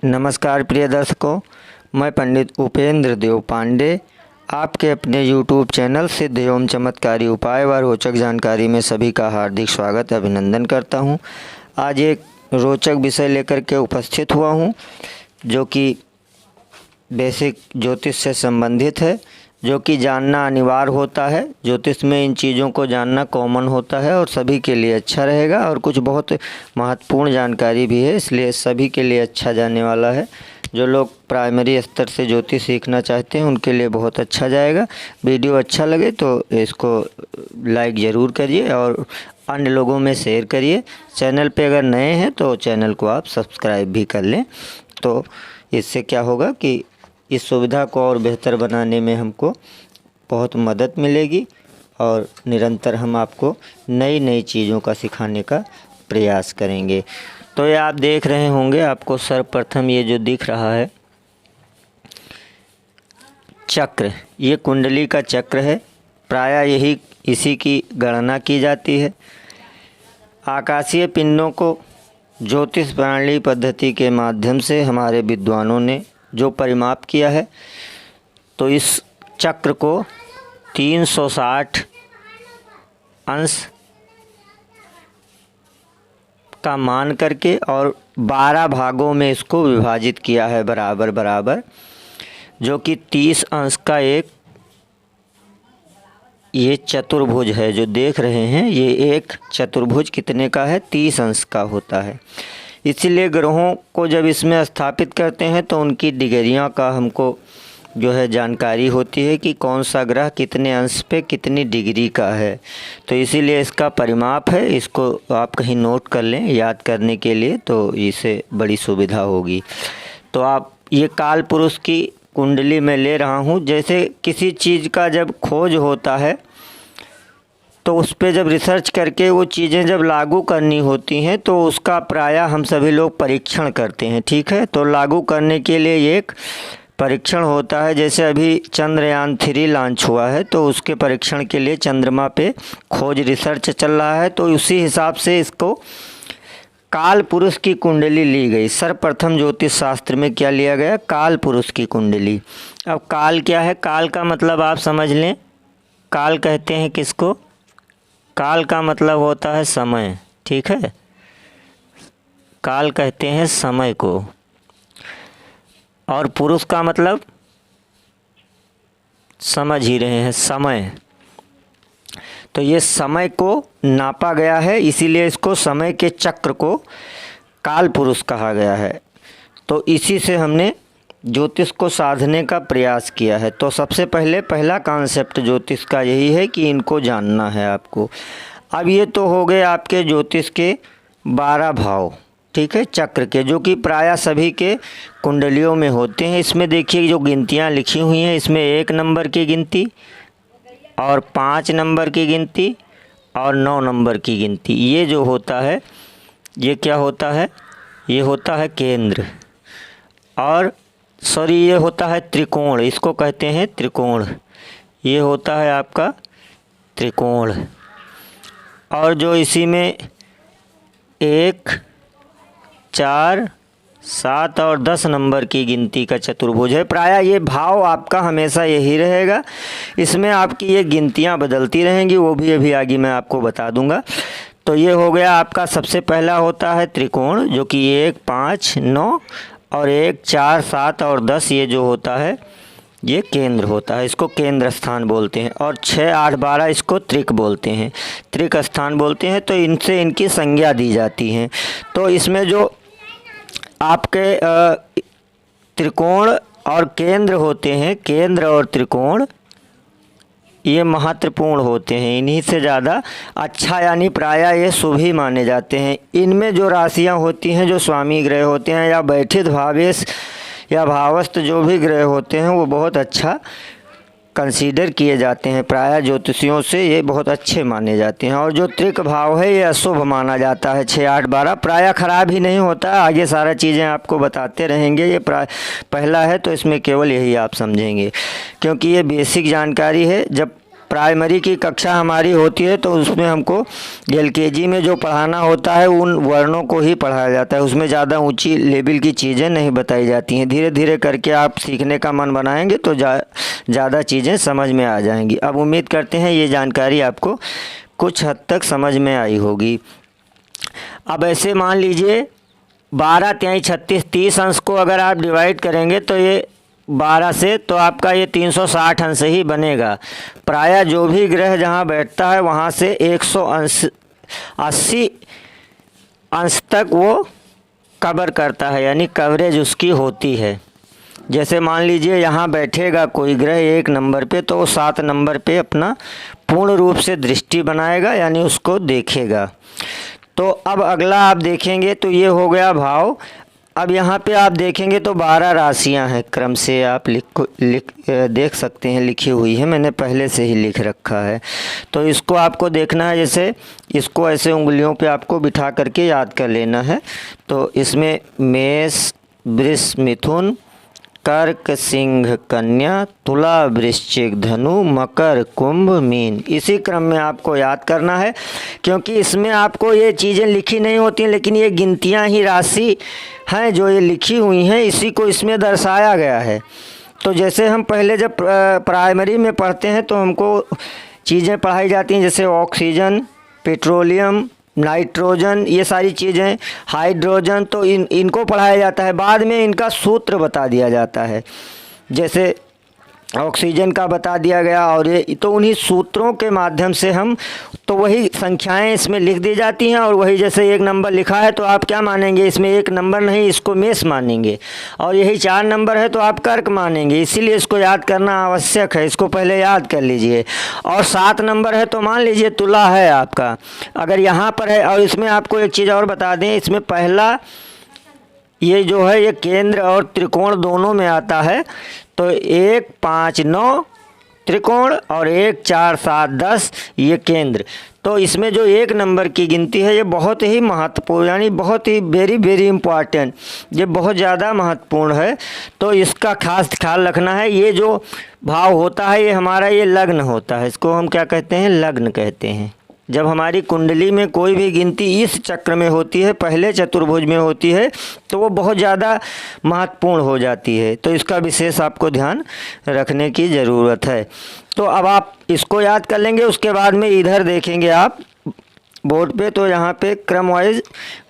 नमस्कार प्रिय दर्शकों, मैं पंडित उपेंद्र देव पांडे आपके अपने YouTube चैनल सिद्ध एवं चमत्कारी उपाय व रोचक जानकारी में सभी का हार्दिक स्वागत अभिनंदन करता हूं। आज एक रोचक विषय लेकर के उपस्थित हुआ हूं जो कि बेसिक ज्योतिष से संबंधित है, जो कि जानना अनिवार्य होता है। ज्योतिष में इन चीज़ों को जानना कॉमन होता है और सभी के लिए अच्छा रहेगा, और कुछ बहुत महत्वपूर्ण जानकारी भी है, इसलिए सभी के लिए अच्छा जाने वाला है। जो लोग प्राइमरी स्तर से ज्योतिष सीखना चाहते हैं उनके लिए बहुत अच्छा जाएगा। वीडियो अच्छा लगे तो इसको लाइक ज़रूर करिए और अन्य लोगों में शेयर करिए। चैनल पे अगर नए हैं तो चैनल को आप सब्सक्राइब भी कर लें, तो इससे क्या होगा कि इस सुविधा को और बेहतर बनाने में हमको बहुत मदद मिलेगी और निरंतर हम आपको नई नई चीज़ों का सिखाने का प्रयास करेंगे। तो ये आप देख रहे होंगे, आपको सर्वप्रथम ये जो दिख रहा है चक्र, ये कुंडली का चक्र है। प्रायः इसी की गणना की जाती है। आकाशीय पिंडों को ज्योतिष प्रणाली पद्धति के माध्यम से हमारे विद्वानों ने जो परिमाप किया है, तो इस चक्र को 360 अंश का मान करके और 12 भागों में इसको विभाजित किया है बराबर बराबर, जो कि 30 अंश का ये चतुर्भुज है। जो देख रहे हैं ये एक चतुर्भुज कितने का है, 30 अंश का होता है। इसीलिए ग्रहों को जब इसमें स्थापित करते हैं तो उनकी डिग्रियां का हमको जो है जानकारी होती है कि कौन सा ग्रह कितने अंश पे कितनी डिग्री का है। तो इसीलिए इसका परिमाप है, इसको आप कहीं नोट कर लें याद करने के लिए, तो इससे बड़ी सुविधा होगी। तो आप ये काल पुरुष की कुंडली में ले रहा हूँ। जैसे किसी चीज़ का जब खोज होता है तो उस पे जब रिसर्च करके वो चीज़ें जब लागू करनी होती हैं तो उसका प्रायः हम सभी लोग परीक्षण करते हैं, ठीक है। तो लागू करने के लिए एक परीक्षण होता है। जैसे अभी चंद्रयान 3 लॉन्च हुआ है, तो उसके परीक्षण के लिए चंद्रमा पे खोज रिसर्च चल रहा है। तो उसी हिसाब से इसको काल पुरुष की कुंडली ली गई। सर्वप्रथम ज्योतिष शास्त्र में क्या लिया गया, काल पुरुष की कुंडली। अब काल क्या है, काल का मतलब आप समझ लें। काल कहते हैं किसको, काल का मतलब होता है समय, ठीक है। काल कहते हैं समय को, और पुरुष का मतलब समझ ही रहे हैं, समय। तो ये समय को नापा गया है, इसीलिए इसको समय के चक्र को काल पुरुष कहा गया है। तो इसी से हमने ज्योतिष को साधने का प्रयास किया है। तो सबसे पहला कॉन्सेप्ट ज्योतिष का यही है कि इनको जानना है आपको। अब ये तो हो गए आपके ज्योतिष के 12 भाव, ठीक है, चक्र के, जो कि प्रायः सभी के कुंडलियों में होते हैं। इसमें देखिए जो गिनतियाँ लिखी हुई हैं, इसमें 1 नंबर की गिनती और 5 नंबर की गिनती और 9 नंबर की गिनती। ये जो होता है ये क्या होता है, ये होता है केंद्र, और ये होता है त्रिकोण, इसको कहते हैं त्रिकोण। ये होता है आपका त्रिकोण। और जो इसी में 1, 4, 7 और 10 नंबर की गिनती का चतुर्भुज है। प्रायः ये भाव आपका हमेशा यही रहेगा। इसमें आपकी ये गिनतियाँ बदलती रहेंगी, वो भी अभी आगे मैं आपको बता दूंगा। तो ये हो गया आपका, सबसे पहला होता है त्रिकोण, जो कि 1, 5, 9 और 1, 4, 7 और 10 ये जो होता है ये केंद्र होता है, इसको केंद्र स्थान बोलते हैं। और 6, 8, 12 इसको त्रिक बोलते हैं, त्रिक स्थान बोलते हैं। तो इनसे इनकी संज्ञा दी जाती है। तो इसमें जो आपके त्रिकोण और केंद्र होते हैं, केंद्र और त्रिकोण ये महत्वपूर्ण होते हैं। इन्हीं से ज़्यादा अच्छा यानी प्रायः ये शुभ ही माने जाते हैं। इनमें जो राशियां होती हैं, जो स्वामी ग्रह होते हैं या बैठित भावेश या भावस्थ जो भी ग्रह होते हैं, वो बहुत अच्छा कंसीडर किए जाते हैं। प्रायः ज्योतिषियों से ये बहुत अच्छे माने जाते हैं। और जो त्रिक भाव है ये अशुभ माना जाता है। 6, 8, 12 प्रायः खराब ही नहीं होता है। आगे सारा चीज़ें आपको बताते रहेंगे। ये पहला है तो इसमें केवल यही आप समझेंगे, क्योंकि ये बेसिक जानकारी है। जब प्राइमरी की कक्षा हमारी होती है तो उसमें हमको एलकेजी में जो पढ़ाना होता है उन वर्णों को ही पढ़ाया जाता है, उसमें ज़्यादा ऊंची लेवल की चीज़ें नहीं बताई जाती हैं। धीरे धीरे करके आप सीखने का मन बनाएंगे तो ज़्यादा चीज़ें समझ में आ जाएंगी। अब उम्मीद करते हैं ये जानकारी आपको कुछ हद तक समझ में आई होगी। अब ऐसे मान लीजिए 12 तिहाई 36 30 अंश को अगर आप डिवाइड करेंगे तो ये 12 से तो आपका ये 360 अंश ही बनेगा। प्रायः जो भी ग्रह जहाँ बैठता है वहाँ से 180 अंश तक वो कवर करता है, यानी कवरेज उसकी होती है। जैसे मान लीजिए यहाँ बैठेगा कोई ग्रह 1 नंबर पे तो वो 7 नंबर पे अपना पूर्ण रूप से दृष्टि बनाएगा, यानी उसको देखेगा। तो अब अगला आप देखेंगे तो ये हो गया भाव। अब यहाँ पे आप देखेंगे तो 12 राशियाँ हैं, क्रम से आप देख सकते हैं, लिखी हुई है, मैंने पहले से ही लिख रखा है। तो इसको आपको देखना है, जैसे इसको ऐसे उंगलियों पे आपको बिठा करके याद कर लेना है। तो इसमें मेष, वृष, मिथुन, कर्क, सिंह, कन्या, तुला, वृश्चिक, धनु, मकर, कुंभ, मीन, इसी क्रम में आपको याद करना है। क्योंकि इसमें आपको ये चीज़ें लिखी नहीं होती हैं, लेकिन ये गिनतियाँ ही राशि हैं जो ये लिखी हुई हैं, इसी को इसमें दर्शाया गया है। तो जैसे हम पहले जब प्राइमरी में पढ़ते हैं तो हमको चीज़ें पढ़ाई जाती हैं, जैसे ऑक्सीजन, पेट्रोलियम, नाइट्रोजन, ये सारी चीज़ें, हाइड्रोजन, तो इनको पढ़ाया जाता है। बाद में इनका सूत्र बता दिया जाता है, जैसे ऑक्सीजन का बता दिया गया, और ये तो उन्हीं सूत्रों के माध्यम से हम तो वही संख्याएं इसमें लिख दी जाती हैं। और वही जैसे 1 नंबर लिखा है तो आप क्या मानेंगे, इसमें 1 नंबर नहीं, इसको मेष मानेंगे। और यही 4 नंबर है तो आप कर्क मानेंगे। इसीलिए इसको याद करना आवश्यक है, इसको पहले याद कर लीजिए। और 7 नंबर है तो मान लीजिए तुला है आपका, अगर यहाँ पर है। और इसमें आपको एक चीज़ और बता दें, इसमें पहला ये जो है ये केंद्र और त्रिकोण दोनों में आता है। तो 1 5 9 त्रिकोण और 1 4 7 10 ये केंद्र। तो इसमें जो 1 नंबर की गिनती है ये बहुत ही महत्वपूर्ण, यानी बहुत ही वेरी इम्पॉर्टेंट, ये बहुत ज़्यादा महत्वपूर्ण है। तो इसका खास ख्याल रखना है। ये जो भाव होता है ये हमारा ये लग्न होता है, इसको हम क्या कहते हैं, लग्न कहते हैं। जब हमारी कुंडली में कोई भी गिनती इस चक्र में होती है, पहले चतुर्भुज में होती है, तो वो बहुत ज़्यादा महत्वपूर्ण हो जाती है। तो इसका विशेष आपको ध्यान रखने की ज़रूरत है। तो अब आप इसको याद कर लेंगे। उसके बाद में इधर देखेंगे आप बोर्ड पे, तो यहाँ पे क्रम वाइज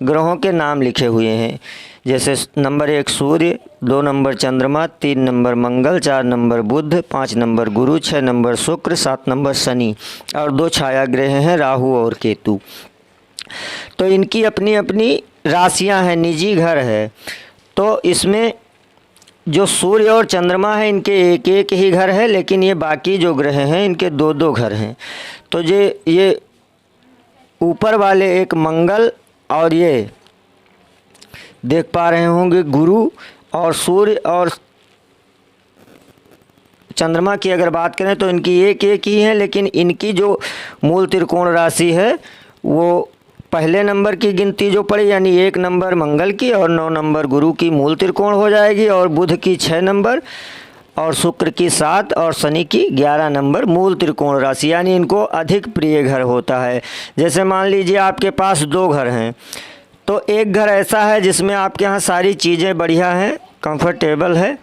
ग्रहों के नाम लिखे हुए हैं। जैसे नंबर 1 सूर्य, 2 नंबर चंद्रमा, 3 नंबर मंगल, 4 नंबर बुध, 5 नंबर गुरु, 6 नंबर शुक्र, 7 नंबर शनि, और 2 छाया ग्रह हैं राहु और केतु। तो इनकी अपनी अपनी राशियां हैं, निजी घर है। तो इसमें जो सूर्य और चंद्रमा है इनके एक एक ही घर है, लेकिन ये बाकी जो ग्रह हैं इनके 2-2 घर हैं। तो ये ऊपर वाले एक मंगल और ये देख पा रहे होंगे गुरु और सूर्य और चंद्रमा की अगर बात करें तो इनकी एक एक ही है, लेकिन इनकी जो मूल त्रिकोण राशि है वो पहले नंबर की गिनती जो पड़ी, यानी 1 नंबर मंगल की और 9 नंबर गुरु की मूल त्रिकोण हो जाएगी, और बुध की 6 नंबर और शुक्र की 7 और शनि की 11 नंबर मूल त्रिकोण राशि, यानी इनको अधिक प्रिय घर होता है। जैसे मान लीजिए आपके पास 2 घर हैं, तो एक घर ऐसा है जिसमें आपके यहाँ सारी चीज़ें बढ़िया हैं, कंफर्टेबल है,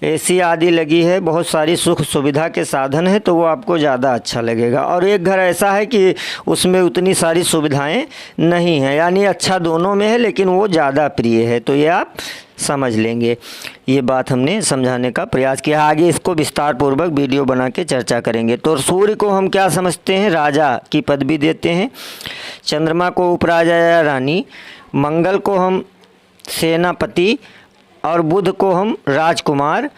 एसी आदि लगी है, बहुत सारी सुख सुविधा के साधन हैं, तो वो आपको ज़्यादा अच्छा लगेगा। और एक घर ऐसा है कि उसमें उतनी सारी सुविधाएं नहीं हैं, यानी अच्छा दोनों में है लेकिन वो ज़्यादा प्रिय है। तो ये आप समझ लेंगे। ये बात हमने समझाने का प्रयास किया। आगे इसको विस्तार पूर्वक वीडियो बना के चर्चा करेंगे। तो सूर्य को हम क्या समझते हैं, राजा की पदवी देते हैं। चंद्रमा को उपराजा या रानी, मंगल को हम सेनापति, और बुध को हम राजकुमार,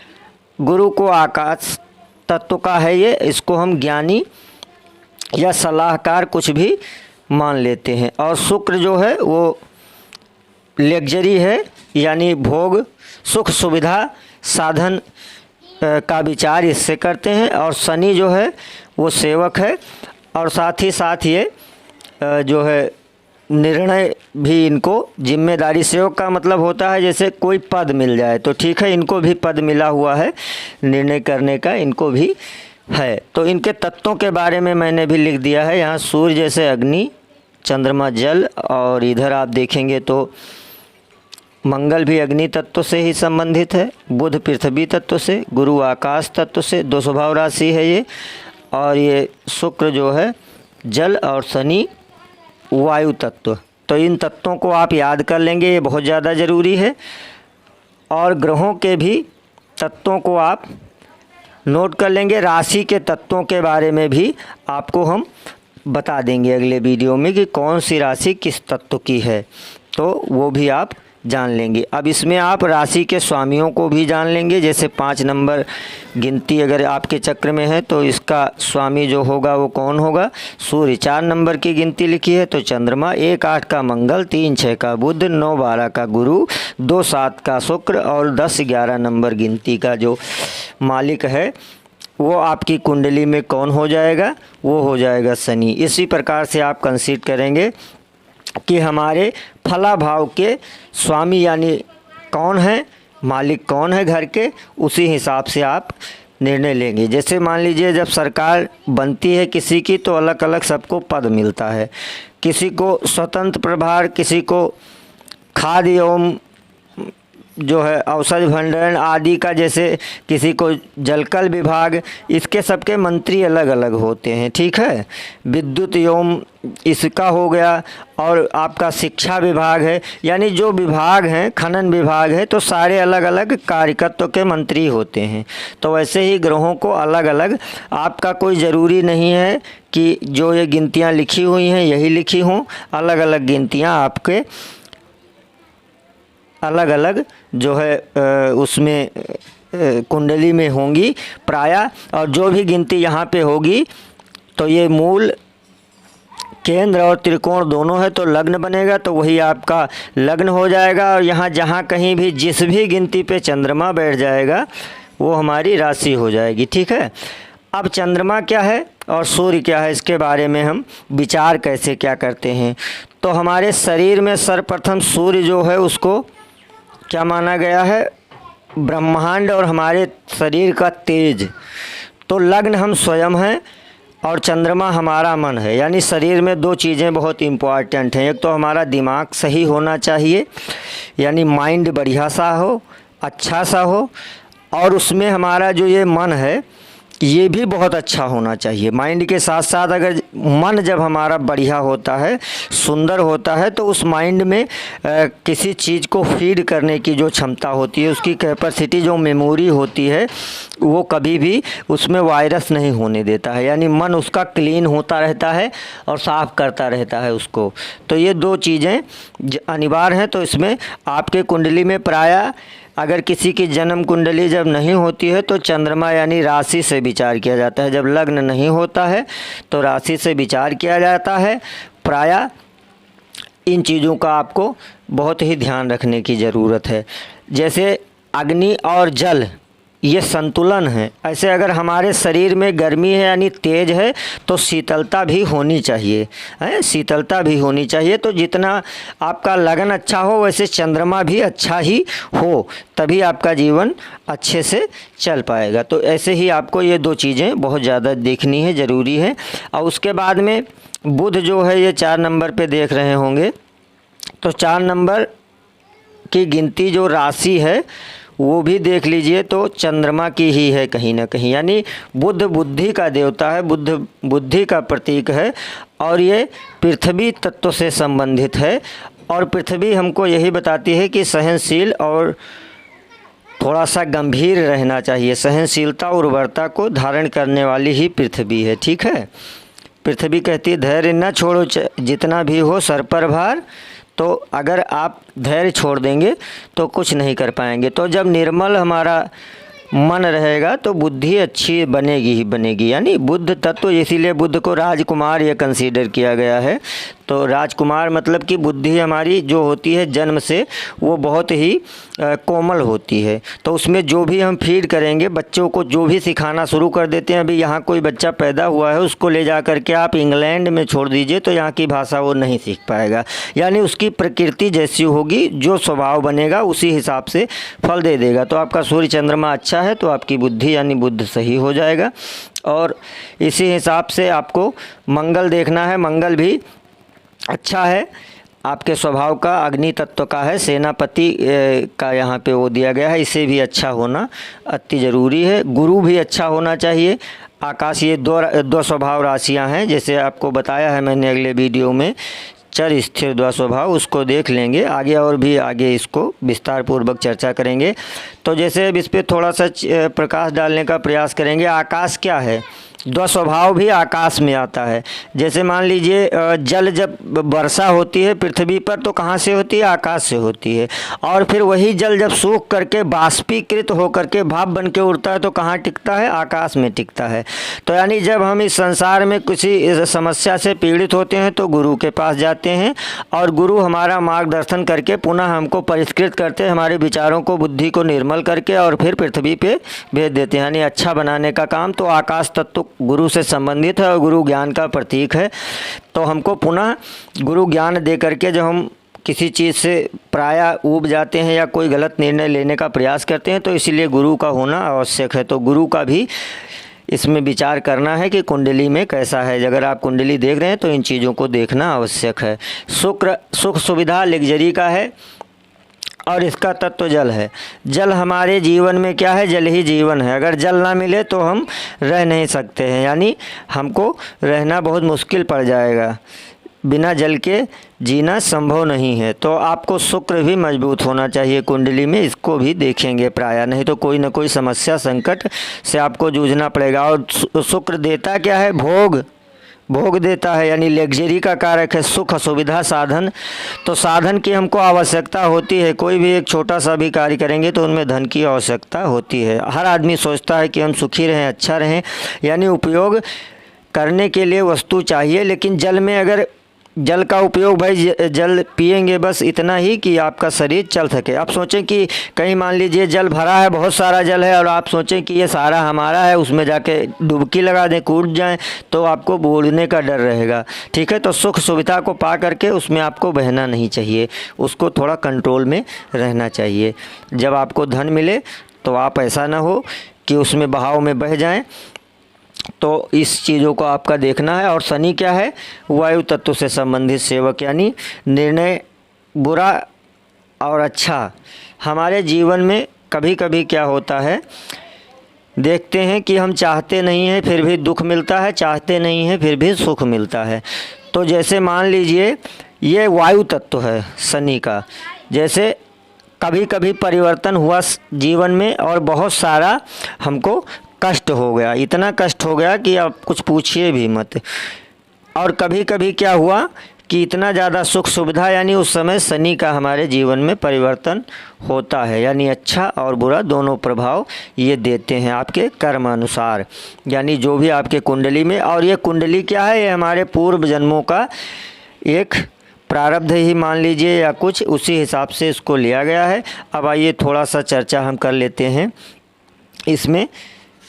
गुरु को आकाश तत्व का है ये, इसको हम ज्ञानी या सलाहकार कुछ भी मान लेते हैं। और शुक्र जो है वो लग्जरी है, यानी भोग सुख सुविधा साधन का विचार इससे करते हैं। और शनि जो है वो सेवक है, और साथ ही साथ ये जो है निर्णय भी, इनको जिम्मेदारी, सेवक का मतलब होता है जैसे कोई पद मिल जाए तो ठीक है, इनको भी पद मिला हुआ है निर्णय करने का, इनको भी है। तो इनके तत्वों के बारे में मैंने भी लिख दिया है यहाँ। सूर्य जैसे अग्नि, चंद्रमा जल, और इधर आप देखेंगे तो मंगल भी अग्नि तत्व से ही संबंधित है, बुध पृथ्वी तत्व से, गुरु आकाश तत्व से, 2 स्वभाव राशि है ये, और ये शुक्र जो है जल, और शनि वायु तत्व। तो इन तत्वों को आप याद कर लेंगे, ये बहुत ज़्यादा ज़रूरी है। और ग्रहों के भी तत्वों को आप नोट कर लेंगे। राशि के तत्वों के बारे में भी आपको हम बता देंगे अगले वीडियो में कि कौन सी राशि किस तत्व की है, तो वो भी आप जान लेंगे। अब इसमें आप राशि के स्वामियों को भी जान लेंगे। जैसे 5 नंबर गिनती अगर आपके चक्र में है तो इसका स्वामी जो होगा वो कौन होगा? सूर्य। 4 नंबर की गिनती लिखी है तो चंद्रमा, 1 8 का मंगल, 3 6 का बुध, 9 12 का गुरु, 2 7 का शुक्र, और 10 11 नंबर गिनती का जो मालिक है वो आपकी कुंडली में कौन हो जाएगा? वो हो जाएगा शनि। इसी प्रकार से आप कंसीडर करेंगे कि हमारे फला भाव के स्वामी यानी कौन है, मालिक कौन है घर के, उसी हिसाब से आप निर्णय लेंगे। जैसे मान लीजिए जब सरकार बनती है किसी की तो अलग अलग सबको पद मिलता है, किसी को स्वतंत्र प्रभार, किसी को खाद्य एवं जो है औषध भंडारण आदि का, जैसे किसी को जलकल विभाग, इसके सबके मंत्री अलग अलग होते हैं, ठीक है। विद्युत एवं इसका हो गया, और आपका शिक्षा विभाग है, यानी जो विभाग हैं, खनन विभाग है, तो सारे अलग अलग कार्यकर्ता के मंत्री होते हैं। तो वैसे ही ग्रहों को अलग अलग, आपका कोई ज़रूरी नहीं है कि जो ये गिनतियाँ लिखी हुई हैं यही लिखी हों, अलग अलग गिनतियाँ आपके अलग अलग जो है उसमें कुंडली में होंगी प्रायः। और जो भी गिनती यहाँ पे होगी तो ये मूल, केंद्र और त्रिकोण दोनों है, तो लग्न बनेगा, तो वही आपका लग्न हो जाएगा। और यहाँ जहाँ कहीं भी जिस भी गिनती पे चंद्रमा बैठ जाएगा वो हमारी राशि हो जाएगी, ठीक है। अब चंद्रमा क्या है और सूर्य क्या है, इसके बारे में हम विचार कैसे क्या करते हैं। तो हमारे शरीर में सर्वप्रथम सूर्य जो है उसको क्या माना गया है? ब्रह्मांड और हमारे शरीर का तेज। तो लग्न हम स्वयं हैं और चंद्रमा हमारा मन है। यानी शरीर में 2 चीज़ें बहुत इम्पॉर्टेंट हैं। एक तो हमारा दिमाग सही होना चाहिए, यानी माइंड बढ़िया सा हो, अच्छा सा हो, और उसमें हमारा जो ये मन है ये भी बहुत अच्छा होना चाहिए। माइंड के साथ साथ अगर मन जब हमारा बढ़िया होता है, सुंदर होता है, तो उस माइंड में किसी चीज़ को फीड करने की जो क्षमता होती है, उसकी कैपेसिटी, जो मेमोरी होती है, वो कभी भी उसमें वायरस नहीं होने देता है। यानी मन उसका क्लीन होता रहता है और साफ़ करता रहता है उसको। तो ये 2 चीज़ें अनिवार्य हैं। तो इसमें आपके कुंडली में प्रायः अगर किसी की जन्म कुंडली जब नहीं होती है तो चंद्रमा यानी राशि से विचार किया जाता है। जब लग्न नहीं होता है तो राशि से विचार किया जाता है। प्रायः इन चीज़ों का आपको बहुत ही ध्यान रखने की ज़रूरत है। जैसे अग्नि और जल ये संतुलन है, ऐसे अगर हमारे शरीर में गर्मी है यानी तेज है तो शीतलता भी होनी चाहिए, है, शीतलता भी होनी चाहिए। तो जितना आपका लगन अच्छा हो वैसे चंद्रमा भी अच्छा ही हो, तभी आपका जीवन अच्छे से चल पाएगा। तो ऐसे ही आपको ये 2 चीज़ें बहुत ज़्यादा देखनी है, ज़रूरी है। और उसके बाद में बुध जो है ये 4 नंबर पे देख रहे होंगे, तो 4 नंबर की गिनती जो राशि है वो भी देख लीजिए तो चंद्रमा की ही है कहीं ना कहीं। यानी बुध बुद्धि का देवता है, बुद्ध बुद्धि का प्रतीक है, और ये पृथ्वी तत्व से संबंधित है। और पृथ्वी हमको यही बताती है कि सहनशील और थोड़ा सा गंभीर रहना चाहिए। सहनशीलता और उर्वरता को धारण करने वाली ही पृथ्वी है, ठीक है। पृथ्वी कहती है धैर्य न छोड़ो जितना भी हो सर पर भार। तो अगर आप धैर्य छोड़ देंगे तो कुछ नहीं कर पाएंगे। तो जब निर्मल हमारा मन रहेगा तो बुद्धि अच्छी बनेगी ही बनेगी। यानी बुद्ध तत्व, इसीलिए बुद्ध को राजकुमार ये कंसीडर किया गया है। तो राजकुमार मतलब कि बुद्धि हमारी जो होती है जन्म से वो बहुत ही कोमल होती है। तो उसमें जो भी हम फीड करेंगे, बच्चों को जो भी सिखाना शुरू कर देते हैं। अभी यहाँ कोई बच्चा पैदा हुआ है, उसको ले जा कर के आप इंग्लैंड में छोड़ दीजिए तो यहाँ की भाषा वो नहीं सीख पाएगा। यानी उसकी प्रकृति जैसी होगी, जो स्वभाव बनेगा उसी हिसाब से फल दे देगा। तो आपका सूर्य चंद्रमा अच्छा है तो आपकी बुद्धि यानी बुद्ध सही हो जाएगा। और इसी हिसाब से आपको मंगल देखना है। मंगल भी अच्छा है, आपके स्वभाव का अग्नि तत्व का है, सेनापति का यहाँ पे वो दिया गया है। इसे भी अच्छा होना अति ज़रूरी है। गुरु भी अच्छा होना चाहिए। आकाश, ये दो स्वभाव राशियाँ हैं, जैसे आपको बताया है मैंने अगले वीडियो में, चर स्थिर द्वा स्वभाव, उसको देख लेंगे आगे, और भी आगे इसको विस्तार पूर्वक चर्चा करेंगे। तो जैसे अब इस पर थोड़ा सा प्रकाश डालने का प्रयास करेंगे। आकाश क्या है? द्वा स्वभाव भी आकाश में आता है। जैसे मान लीजिए जल जब वर्षा होती है पृथ्वी पर तो कहाँ से होती है? आकाश से होती है। और फिर वही जल जब सूख करके बाष्पीकृत होकर के भाप बन के उड़ता है तो कहाँ टिकता है? आकाश में टिकता है। तो यानी जब हम इस संसार में किसी समस्या से पीड़ित होते हैं तो गुरु के पास जाते हैं, और गुरु हमारा मार्गदर्शन करके पुनः हमको परिष्कृत करते हैं, हमारे विचारों को, बुद्धि को निर्मल करके, और फिर पृथ्वी पे भेज देते हैं, यानी अच्छा बनाने का काम। तो आकाश तत्व गुरु से संबंधित है और गुरु ज्ञान का प्रतीक है। तो हमको पुनः गुरु ज्ञान दे करके जब हम किसी चीज़ से प्रायः ऊब जाते हैं या कोई गलत निर्णय लेने का प्रयास करते हैं तो इसीलिए गुरु का होना आवश्यक है। तो गुरु का भी इसमें विचार करना है कि कुंडली में कैसा है। अगर आप कुंडली देख रहे हैं तो इन चीज़ों को देखना आवश्यक है। शुक्र सुख सुविधा लग्जरी का है और इसका तत्व जल है। जल हमारे जीवन में क्या है? जल ही जीवन है। अगर जल ना मिले तो हम रह नहीं सकते हैं, यानी हमको रहना बहुत मुश्किल पड़ जाएगा। बिना जल के जीना संभव नहीं है। तो आपको शुक्र भी मजबूत होना चाहिए कुंडली में, इसको भी देखेंगे प्रायः, नहीं तो कोई ना कोई समस्या संकट से आपको जूझना पड़ेगा। और शुक्र देता क्या है? भोग, भोग देता है, यानी लग्जरी का कारक है। सुख सुविधा साधन, तो साधन की हमको आवश्यकता होती है। कोई भी एक छोटा सा भी कार्य करेंगे तो उनमें धन की आवश्यकता होती है। हर आदमी सोचता है कि हम सुखी रहें, अच्छा रहें, यानी उपयोग करने के लिए वस्तु चाहिए। लेकिन जल में अगर जल का उपयोग, भाई जल पिएंगे बस इतना ही कि आपका शरीर चल सके। आप सोचें कि कहीं मान लीजिए जल भरा है, बहुत सारा जल है, और आप सोचें कि ये सारा हमारा है, उसमें जाके डुबकी लगा दें, कूद जाएं, तो आपको बूढ़ने का डर रहेगा। ठीक है, तो सुख सुविधा को पा करके उसमें आपको बहना नहीं चाहिए, उसको थोड़ा कंट्रोल में रहना चाहिए। जब आपको धन मिले तो आप ऐसा ना हो कि उसमें बहाव में बह जाएं। तो इस चीज़ों को आपका देखना है। और शनि क्या है? वायु तत्व से संबंधित सेवक, यानी निर्णय बुरा और अच्छा। हमारे जीवन में कभी कभी क्या होता है, देखते हैं कि हम चाहते नहीं हैं फिर भी दुख मिलता है, चाहते नहीं हैं फिर भी सुख मिलता है। तो जैसे मान लीजिए ये वायु तत्व है शनि का, जैसे कभी कभी परिवर्तन हुआ जीवन में और बहुत सारा हमको कष्ट हो गया, इतना कष्ट हो गया कि आप कुछ पूछिए भी मत। और कभी कभी क्या हुआ कि इतना ज़्यादा सुख सुविधा, यानी उस समय शनि का हमारे जीवन में परिवर्तन होता है, यानी अच्छा और बुरा दोनों प्रभाव ये देते हैं आपके कर्म अनुसार, यानी जो भी आपके कुंडली में। और ये कुंडली क्या है? ये हमारे पूर्व जन्मों का एक प्रारब्ध ही मान लीजिए या कुछ, उसी हिसाब से इसको लिया गया है। अब आइए थोड़ा सा चर्चा हम कर लेते हैं इसमें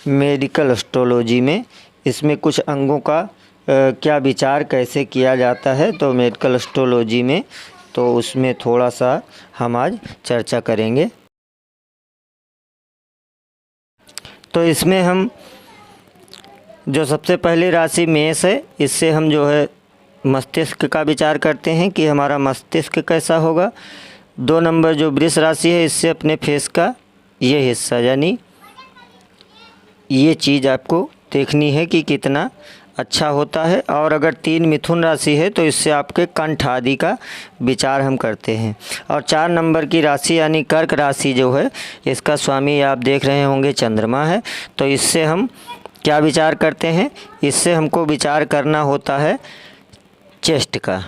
मेडिकल एस्ट्रोलॉजी में, इसमें कुछ अंगों का क्या विचार कैसे किया जाता है। तो मेडिकल एस्ट्रोलॉजी में तो उसमें थोड़ा सा हम आज चर्चा करेंगे। तो इसमें हम जो सबसे पहली राशि मेष है, इससे हम जो है मस्तिष्क का विचार करते हैं कि हमारा मस्तिष्क कैसा होगा। 2 नंबर जो वृष राशि है, इससे अपने फेस का ये हिस्सा, यानी ये चीज़ आपको देखनी है कि कितना अच्छा होता है। और अगर 3 मिथुन राशि है तो इससे आपके कंठ आदि का विचार हम करते हैं। और 4 नंबर की राशि यानी कर्क राशि जो है, इसका स्वामी आप देख रहे होंगे चंद्रमा है। तो इससे हम क्या विचार करते हैं? इससे हमको विचार करना होता है चेस्ट का।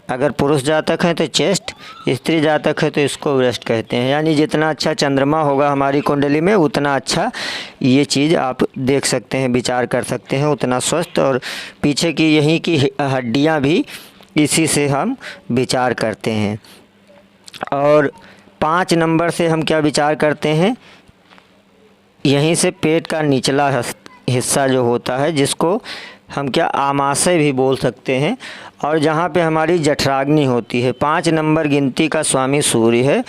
अगर पुरुष जातक है तो चेस्ट, स्त्री जातक है तो इसको ब्रेस्ट कहते हैं। यानी जितना अच्छा चंद्रमा होगा हमारी कुंडली में उतना अच्छा ये चीज़ आप देख सकते हैं, विचार कर सकते हैं, उतना स्वस्थ। और पीछे की यहीं की हड्डियां भी इसी से हम विचार करते हैं। और 5 नंबर से हम क्या विचार करते हैं, यहीं से पेट का निचला हिस्सा जो होता है, जिसको हम क्या आमाशय भी बोल सकते हैं, और जहाँ पे हमारी जठराग्नि होती है। 5 नंबर गिनती का स्वामी सूर्य है,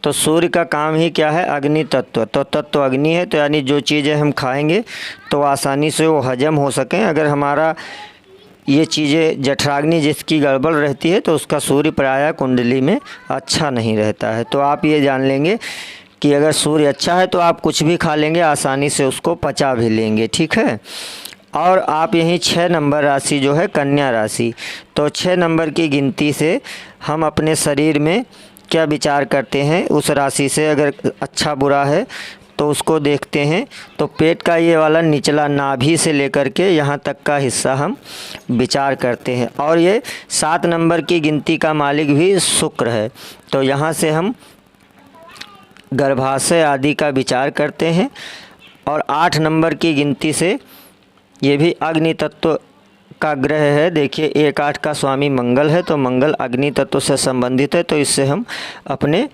तो सूर्य का काम ही क्या है, अग्नि तत्व। तो तत्व अग्नि है, तो यानी जो चीज़ें हम खाएंगे तो आसानी से वो हजम हो सकें। अगर हमारा ये चीज़ें जठराग्नि जिसकी गड़बड़ रहती है, तो उसका सूर्य प्रायः कुंडली में अच्छा नहीं रहता है। तो आप ये जान लेंगे कि अगर सूर्य अच्छा है तो आप कुछ भी खा लेंगे, आसानी से उसको पचा भी लेंगे, ठीक है। और आप यहीं 6 नंबर राशि जो है कन्या राशि, तो 6 नंबर की गिनती से हम अपने शरीर में क्या विचार करते हैं, उस राशि से अगर अच्छा बुरा है तो उसको देखते हैं। तो पेट का ये वाला निचला नाभि से लेकर के यहाँ तक का हिस्सा हम विचार करते हैं। और ये 7 नंबर की गिनती का मालिक भी शुक्र है, तो यहाँ से हम गर्भाशय आदि का विचार करते हैं। और 8 नंबर की गिनती से ये भी अग्नि तत्व का ग्रह है। देखिए 1-8 का स्वामी मंगल है, तो मंगल अग्नि तत्व से संबंधित है, तो इससे हम अपने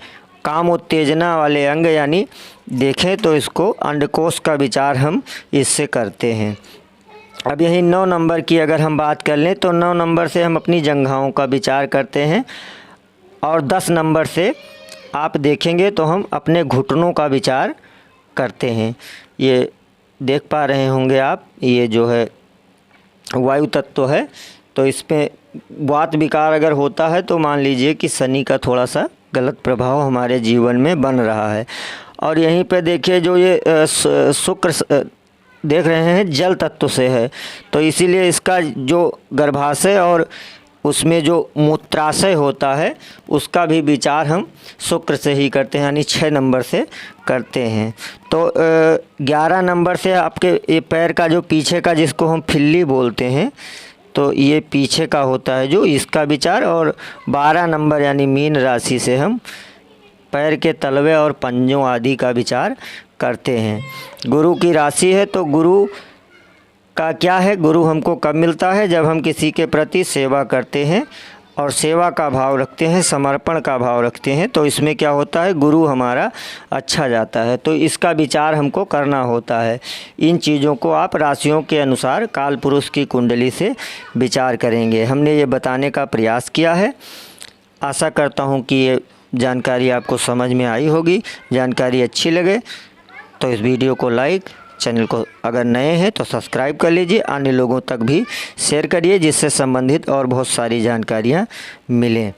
काम उत्तेजना वाले अंग यानी देखें तो इसको अंडकोश का विचार हम इससे करते हैं। अब यही 9 नंबर की अगर हम बात कर लें, तो 9 नंबर से हम अपनी जंघाओं का विचार करते हैं। और 10 नंबर से आप देखेंगे तो हम अपने घुटनों का विचार करते हैं। ये देख पा रहे होंगे आप, ये जो है वायु तत्व है, तो इस पे वात विकार अगर होता है तो मान लीजिए कि शनि का थोड़ा सा गलत प्रभाव हमारे जीवन में बन रहा है। और यहीं पे देखिए जो ये शुक्र देख रहे हैं जल तत्व से है, तो इसीलिए इसका जो गर्भाशय और उसमें जो मूत्राशय होता है उसका भी विचार हम शुक्र से ही करते हैं, यानी 6 नंबर से करते हैं। तो 11 नंबर से आपके ये पैर का जो पीछे का जिसको हम फिल्ली बोलते हैं, तो ये पीछे का होता है जो इसका विचार। और 12 नंबर यानी मीन राशि से हम पैर के तलवे और पंजों आदि का विचार करते हैं। गुरु की राशि है, तो गुरु का क्या है, गुरु हमको कब मिलता है, जब हम किसी के प्रति सेवा करते हैं और सेवा का भाव रखते हैं, समर्पण का भाव रखते हैं, तो इसमें क्या होता है, गुरु हमारा अच्छा जाता है। तो इसका विचार हमको करना होता है। इन चीज़ों को आप राशियों के अनुसार काल पुरुष की कुंडली से विचार करेंगे। हमने ये बताने का प्रयास किया है। आशा करता हूँ कि ये जानकारी आपको समझ में आई होगी। जानकारी अच्छी लगे तो इस वीडियो को लाइक, चैनल को अगर नए हैं तो सब्सक्राइब कर लीजिए, अन्य लोगों तक भी शेयर करिए, जिससे संबंधित और बहुत सारी जानकारियाँ मिलें।